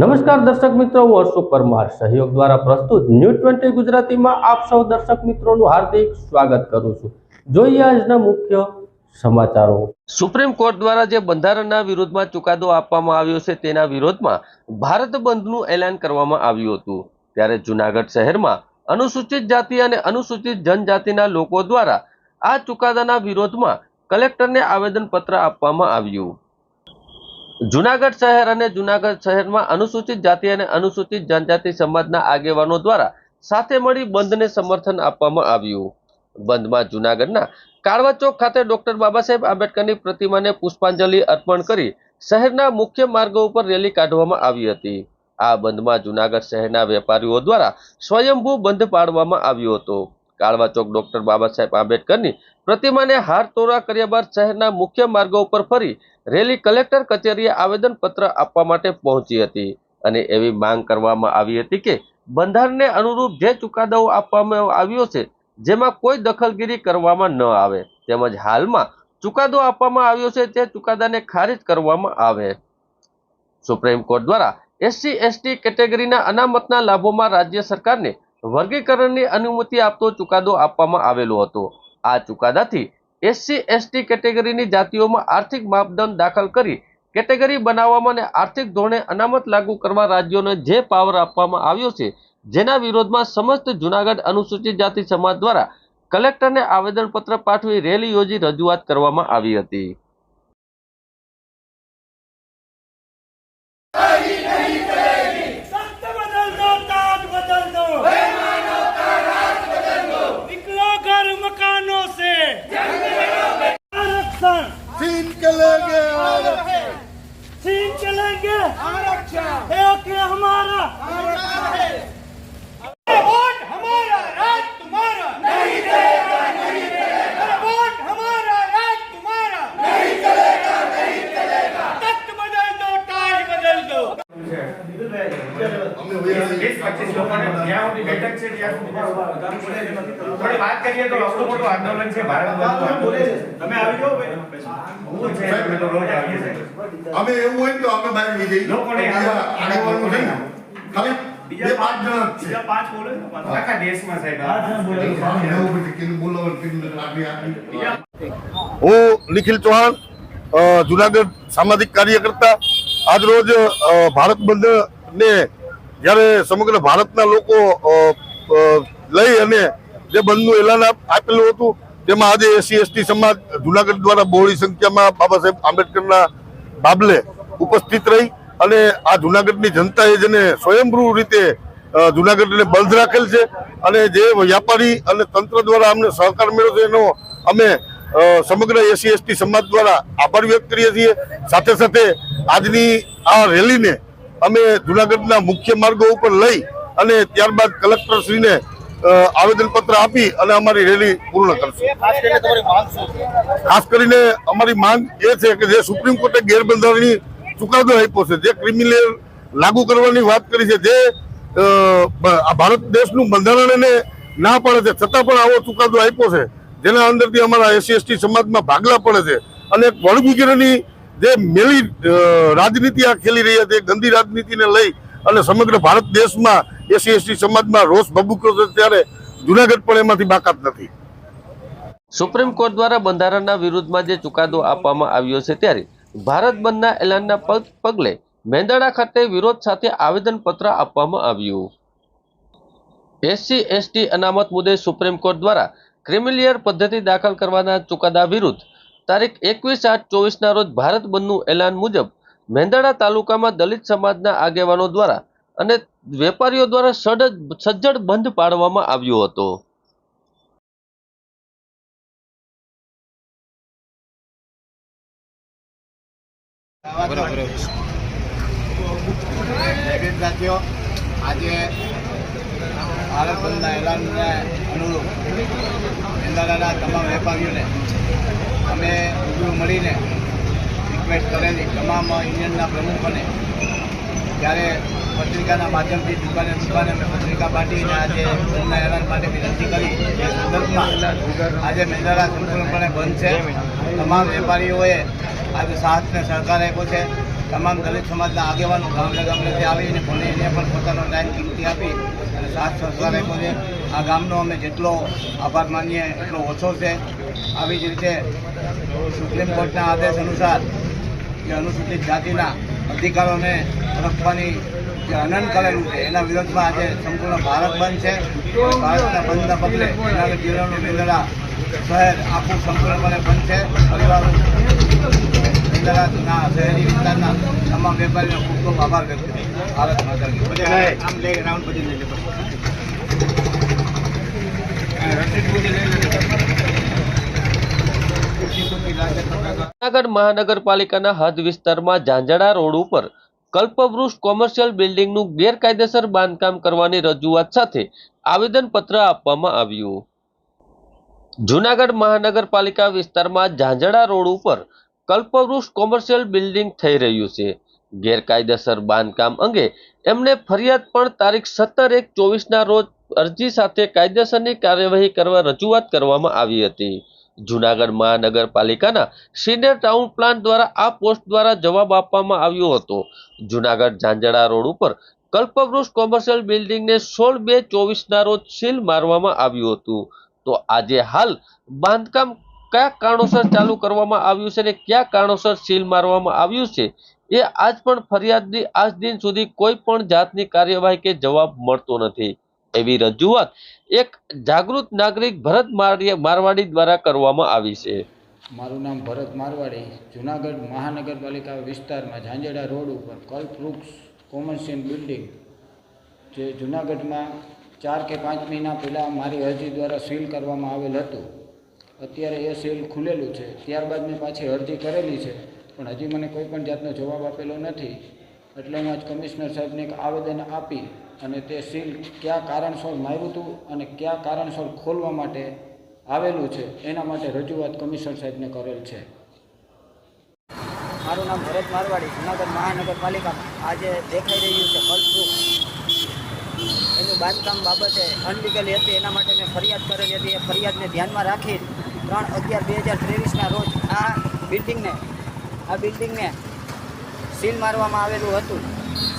નમસ્કાર દર્શક મિત્રો, હું અશોક પરમાર સહયોગ દ્વારા પ્રસ્તુત ન્યૂઝ 20 ગુજરાતીમાં આપ સૌ દર્શક મિત્રોનું હાર્દિક સ્વાગત કરું છું। જોઈએ આજના મુખ્ય સમાચારો। સુપ્રીમ કોર્ટ દ્વારા જે બંધારણના વિરોધમાં ચુકાદો આપવામાં આવ્યો છે તેના વિરોધમાં ભારત બંધનું એલાન કરવામાં આવ્યું હતું। ત્યારે જૂનાગઢ શહેરમાં અનુસૂચિત જાતિ અને અનુસૂચિત જનજાતિના લોકો દ્વારા આ ચુકાદાના વિરોધમાં કલેક્ટરને આવેદનપત્ર આપવામાં આવ્યું। જૂનાગઢ શહેર અને જૂનાગઢ શહેરમાં અનુસૂચિત જાતિ અને અનુસૂચિત જનજાતિ સમાજના આગેવાનો દ્વારા સાથે મળી બંધને સમર્થન આપવામાં આવ્યું। બંધમાં જૂનાગઢના કાળવા ચોક ખાતે ડોક્ટર બાબા સાહેબ આંબેડકરની પ્રતિમાને પુષ્પાંજલિ અર્પણ કરી શહેરના મુખ્ય માર્ગો ઉપર રેલી કાઢવામાં આવી હતી। આ બંધમાં જૂનાગઢ શહેરના વેપારીઓ દ્વારા સ્વયંભૂ બંધ પાડવામાં આવ્યો હતો। કાળવા ચોક ડોક્ટર બાબા સાહેબ આંબેડકરની પ્રતિમાને હાર તોરા કર્યા બાદ શહેરના મુખ્ય માર્ગો ઉપર ફરી રેલી કલેક્ટર કચેરીએ આવેદનપત્ર આપવા માટે પહોંચી હતી અને એવી માંગ કરવામાં આવી હતી કે બંધારણને અનુરૂપ જે ચુકાદાઓ આપવામાં આવ્યો છે જેમાં કોઈ દખલગીરી કરવામાં ન આવે તેમજ હાલમાં ચુકાદો આપવામાં આવ્યો છે તે ચુકાદાને ખારિજ કરવામાં આવે। સુપ્રીમ કોર્ટ દ્વારા SC/ST કેટેગરીના અનામતના લાભોમાં રાજ્ય સરકારને વર્ગીકરણની અનુમતિ આપતો ચુકાદો આપવામાં આવેલો હતો। આ ચુકાદાથી SC/ST કેટેગરીની જાતિઓમાં આર્થિક માપદંડ દાખલ કરી કેટેગરી બનાવવામાં અને આર્થિક ધોરણે અનામત લાગુ કરવા રાજ્યોને જે પાવર આપવામાં આવ્યો છે જેના વિરોધમાં સમસ્ત જૂનાગઢ અનુસૂચિત જાતિ સમાજ દ્વારા કલેક્ટરને આવેદનપત્ર પાઠવી રેલી યોજી રજૂઆત કરવામાં આવી હતી। छीन के लेंगे आरक्षण एक हमारा वोट हमारा राज तुम्हारा नहीं चलेगा नहीं चलेगा वोट हमारा राज तुम्हारा नहीं चलेगा तख्त बदल दो ताज बदल दो। બેઠક છે થોડી વાત કરીએ તો સૌથી મોટું આંદોલન છે ભારત બંધ। તમે આવી જાઓ અમે એવું હોય તો અમે બહાર લઈ જઈએ લોકોને આગળ નહીં ખાલી બે પાંચ જણ બીજા પાંચ બોલે આખા દેશમાં સાહેબ। હું નિખિલ ચૌહાણ, જુનાગઢ સામાજિક કાર્યકર્તા। આજ રોજ ભારત બંધ ને જ્યારે સમગ્ર ભારતના લોકો લઈ અને જે બંધનું એલાન આપેલું હતું તેમાં આજે SC/ST સમાજ જુનાગઢ દ્વારા બહોળી સંખ્યામાં બાબા સાહેબ આંબેડકરના બાબલે ઉપસ્થિત રહી અને આ જુનાગઢની જનતાએ જેને સ્વયંભૂ રીતે જુનાગઢને બંધ રાખેલ છે અને જે વ્યાપારી અને તંત્ર દ્વારા અમને સહકાર મળ્યો છે એનો અમે સમગ્ર SC/ST સમાજ દ્વારા આભાર વ્યક્ત કરીએ છીએ। સાથે સાથે આજની આ રેલીને અમે જુનાગઢના મુખ્ય માર્ગો ઉપર લઈ અને ત્યારબાદ કલેક્ટરશ્રીને આવેદનપત્ર આપી અને અમારી રેલી પૂર્ણ કરશું। ખાસ કરીને અમારી માંગ એ છે કે જે સુપ્રીમ કોર્ટે ગેરબંધારણીય ચુકાદો આપ્યો છે, જે ક્રિમિનલ લાગુ કરવાની વાત કરી છે, જે આ ભારત દેશનું બંધારણ એને ના પડે છે છતાં પણ આવો ચુકાદો આપ્યો છે જેના અંદરથી અમારા SC/ST સમાજમાં ભાગલા પડે છે અને વર્ગીકરણની જે મેલી રાજનીતિ આ ખેલી રહી છે ગંદી રાજનીતિને લઈ અને સમગ્ર ભારત દેશમાં SC/ST સમાજમાં રોષ ભભૂક્યો છે ત્યારે જુનાગઢ પણ એમાંથી બાકાત નથી। સુપ્રીમ કોર્ટ દ્વારા બંધારણના વિરુદ્ધમાં જે ચુકાદો આપવામાં આવ્યો છે ત્યારે ભારત બંધના એલાનના પગલે મેંદરડા ખાતે વિરોધ સાથે આવેદનપત્ર આપવામાં આવ્યું। SC/ST અનામત મુદ્દે સુપ્રીમ કોર્ટ દ્વારા ક્રિમિલિયર પદ્ધતિ દાખલ કરવાના ચુકાદા વિરુદ્ધ તારીખ 21/8/24ના રોજ ભારત બંધનું એલાન મુજબ મેંદરડા તાલુકામાં દલિત સમાજના આગેવાનો દ્વારા અને વેપારીઓ દ્વારા સજ્જડ બંધ પાડવામાં આવ્યો હતો। આજે ભારત બંધના એલાનને અનુરૂપ મેંદરડાના તમામ વેપારીઓને અમે રૂબરૂ મળીને રિક્વેસ્ટ કરેલી તમામ યુનિયનના પ્રમુખોને ત્યારે પત્રિકાના માધ્યમથી દુકાને અમે પત્રિકા પાઠવીને આજે બંધના એલાન માટે વિનંતી કરી એ સંદર્ભમાં આજે મેંદરડા સંપૂર્ણપણે બંધ છે। તમામ વેપારીઓએ આજે સાથ ને સહકાર આપ્યો છે। તમામ દલિત સમાજના આગેવાનો ગામડેથી આવીને મને એને પણ પોતાનો ટાઈમ કિંમતી આપી અને સાથ સહકાર આપ્યો છે. આ ગામનો અમે જેટલો આભાર માનીએ એટલો ઓછો છે. આવી જ રીતે સુપ્રીમ કોર્ટના આદેશ અનુસાર જે અનુસૂચિત જાતિના અધિકારોને રખવાની જે હનન કરેલું છે એના વિરોધમાં આજે સંપૂર્ણ ભારત બંધ છે. ભારતના બંધના પગલે જૂનાગઢ જિલ્લાનું મેંદરડા શહેર આખું સંપૂર્ણપણે બંધ છે. પરિવારો મેંદરડાના શહેરી વિસ્તારના તમામ વેપારીનો ખૂબ ખૂબ આભાર વ્યક્ત કરું. ભારત માતા કી જય. આમ લઈ રાઉન્ડ પછી લઈ લે. જૂનાગઢ મહાનગરપાલિકાના હદ વિસ્તારમાં ઝાંઝડા રોડ ઉપર કલ્પવૃક્ષ કોમર્શિયલ બિલ્ડિંગનું ગેરકાયદેસર બાંધકામ કરવાની રજૂઆત સાથે આવેદનપત્ર આપવામાં આવ્યું. જૂનાગઢ મહાનગરપાલિકા વિસ્તારમાં ઝાંઝડા રોડ ઉપર કલ્પવૃક્ષ કોમર્શિયલ બિલ્ડિંગ થઈ રહ્યું છે. ગેરકાયદેસર બાંધકામ અંગે એમને ફરિયાદ પણ તારીખ 17/1/24ના રોજ અરજી સાથે કાયદેસરની કાર્યવાહી કરવા રજૂઆત કરવામાં આવી હતી. જૂનાગઢ મહાનગરપાલિકાના સિનિયર ટાઉન પ્લાન દ્વારા આ પોસ્ટ દ્વારા જવાબ આપવામાં આવ્યો હતો. જૂનાગઢ ઝાંઝડા રોડ ઉપર કલ્પવૃક્ષ કોમર્શિયલ બિલ્ડિંગને 16/2/24ના રોજ સીલ મારવામાં આવ્યું હતું. તો આજે હાલ બાંધકામ કયા કારણોસર ચાલુ કરવામાં આવ્યું છે અને કયા કારણોસર સીલ મારવામાં આવ્યું છે એ આજ પણ ફરિયાદની આજ દિન સુધી કોઈ પણ જાતની કાર્યવાહી કે જવાબ મળતો નથી. એવી રજૂઆત એક જાગૃત નાગરિક ભરત મારવાડી દ્વારા કરવામાં આવી છે. મારું નામ ભરત મારવાડી. જૂનાગઢ મહાનગરપાલિકા વિસ્તારમાં ઝાંઝડા રોડ ઉપર કલ્પવૃક્ષ કોમર્શિયલ બિલ્ડિંગ જે જૂનાગઢમાં 4 કે 5 મહિના પહેલાં મારી અરજી દ્વારા સીલ કરવામાં આવેલ હતું. અત્યારે એ સીલ ખુલેલું છે. ત્યારબાદ મેં પાછી અરજી કરેલી છે પણ હજી મને કોઈ પણ જાતનો જવાબ આપેલો નથી. એટલે હું આજ કમિશનર સાહેબને એક આવેદન આપી અને તે સીલ કયા કારણસર માર્યું હતું અને કયા કારણસર ખોલવા માટે આવેલું છે એના માટે રજૂઆત કમિશનર સાહેબને કરેલ છે. મારું નામ ભરત મારવાડી. જૂનાગઢ મહાનગરપાલિકા આજે દેખાઈ રહ્યું છે કલ્પવૃક્ષ એનું બાંધકામ બાબતે અનલીગલી હતી. એના માટે મેં ફરિયાદ કરેલી હતી. એ ફરિયાદને ધ્યાનમાં રાખી 3/11/2023ના રોજ આ બિલ્ડિંગને સીલ મારવામાં આવેલું હતું.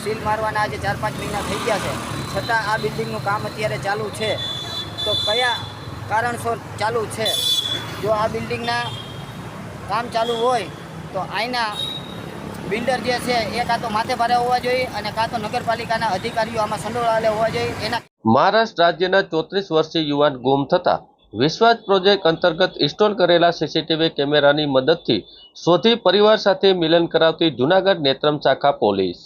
સીલ મારવાના આજે 4-5 મહિના થઈ ગયા છે. છતાં આ બિલ્ડિંગનું કામ અત્યારે ચાલુ છે. તો કયા કારણસર ચાલુ છે? જો આ બિલ્ડિંગના કામ ચાલુ હોય તો અહીંના બિલ્ડર જે છે એ કાં તો માથે ભારે હોવા જોઈએ અને કાં તો નગરપાલિકાના અધિકારીઓ આમાં સંડોવાયેલા હોવા જોઈએ. એના મહારાષ્ટ્ર રાજ્યના 34 વર્ષીય યુવાન ગુમ થતા વિશ્વાસ પ્રોજેક્ટ અંતર્ગત ઇન્સ્ટોલ કરેલા સીસીટીવી કેમેરાની મદદથી શોધી પરિવાર સાથે મિલન કરાવતી જૂનાગઢ નેત્રમ શાખા પોલીસ.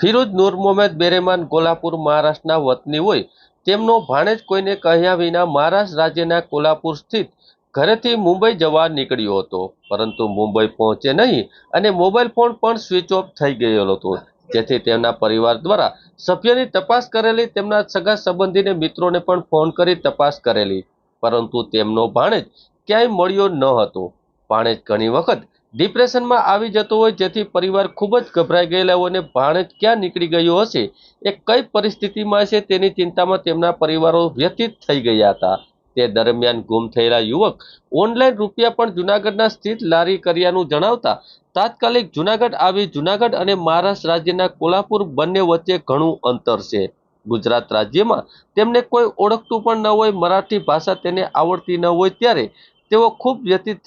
ફિરોઝ નૂર મોહમ્મદ બેરેમાન કોલ્હાપુર મહારાષ્ટ્રના વતની હોય તેમનો ભાણેજ કોઈને કહ્યા વિના મહારાષ્ટ્ર રાજ્યના કોલ્હાપુર સ્થિત ઘરેથી મુંબઈ જવા નીકળ્યો હતો. પરંતુ મુંબઈ પહોંચે નહીં અને મોબાઈલ ફોન પણ સ્વિચ ઓફ થઈ ગયેલો હતો. જેથી તેમના પરિવાર દ્વારા સભ્યની તપાસ કરેલી. તેમના સગા સંબંધીને મિત્રોને પણ ફોન કરી તપાસ કરેલી પરંતુ તેમનો ભાણેજ ક્યાંય મળ્યો ન હતો. ભાણેજ ઘણી વખત ડિપ્રેશનમાં આવી જતો હોય જેથી પરિવાર ખૂબ જ ગભરાઈ ગયેલા હોય અને ભાણેજ ક્યાં નીકળી ગયો હશે એ કઈ પરિસ્થિતિમાં હશે તેની ચિંતામાં તેમના પરિવારો વ્યથિત થઈ ગયા હતા. તે દરમિયાન ગુમ થયેલા યુવક ઓનલાઈન રૂપિયા પણ જૂનાગઢના સ્થિત લારી કર્યાનું જણાવતા તાત્કાલિક જૂનાગઢ આવી. જૂનાગઢ અને મહારાષ્ટ્ર રાજ્યના કોલ્હાપુર બંને વચ્ચે ઘણું અંતર છે. ગુજરાત રાજ્યમાં તેમને કોઈ ઓળખતું પણ ન હોય, મરાઠી ભાષા તેને આવડતી ન હોય ત્યારે તેઓ ખૂબ વ્યથિત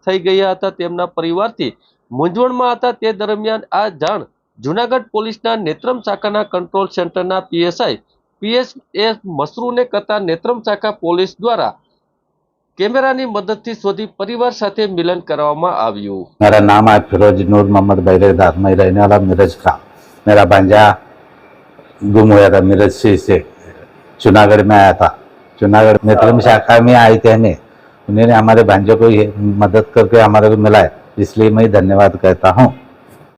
થઈ ગયા હતા. તેમના પરિવારથી મૂંઝવણમાં હતા. તે દરમિયાન આ જાણ જૂનાગઢ પોલીસના નેત્રમ શાખાના કંટ્રોલ સેન્ટરના પીએસઆઈ PS મસરૂને કરતા નેત્રમ શાખા પોલીસ દ્વારા कैमरा मदद थी शोधी परिवार साथे मिलन करवामा आव्યું। मेरा नाम है फिरोज नूर मोहम्मद बैरेदार। मैं रहने वाला मिरज का। मेरा भांजा गुम हुआ था मिरज से जूनागढ़ में आया था। जूनागढ़ नेत्रम शाखा में आए थे हमें, उन्होंने हमारे भांजे को ये मदद करके हमारे को मिला है, इसलिए मैं धन्यवाद कहता हूँ।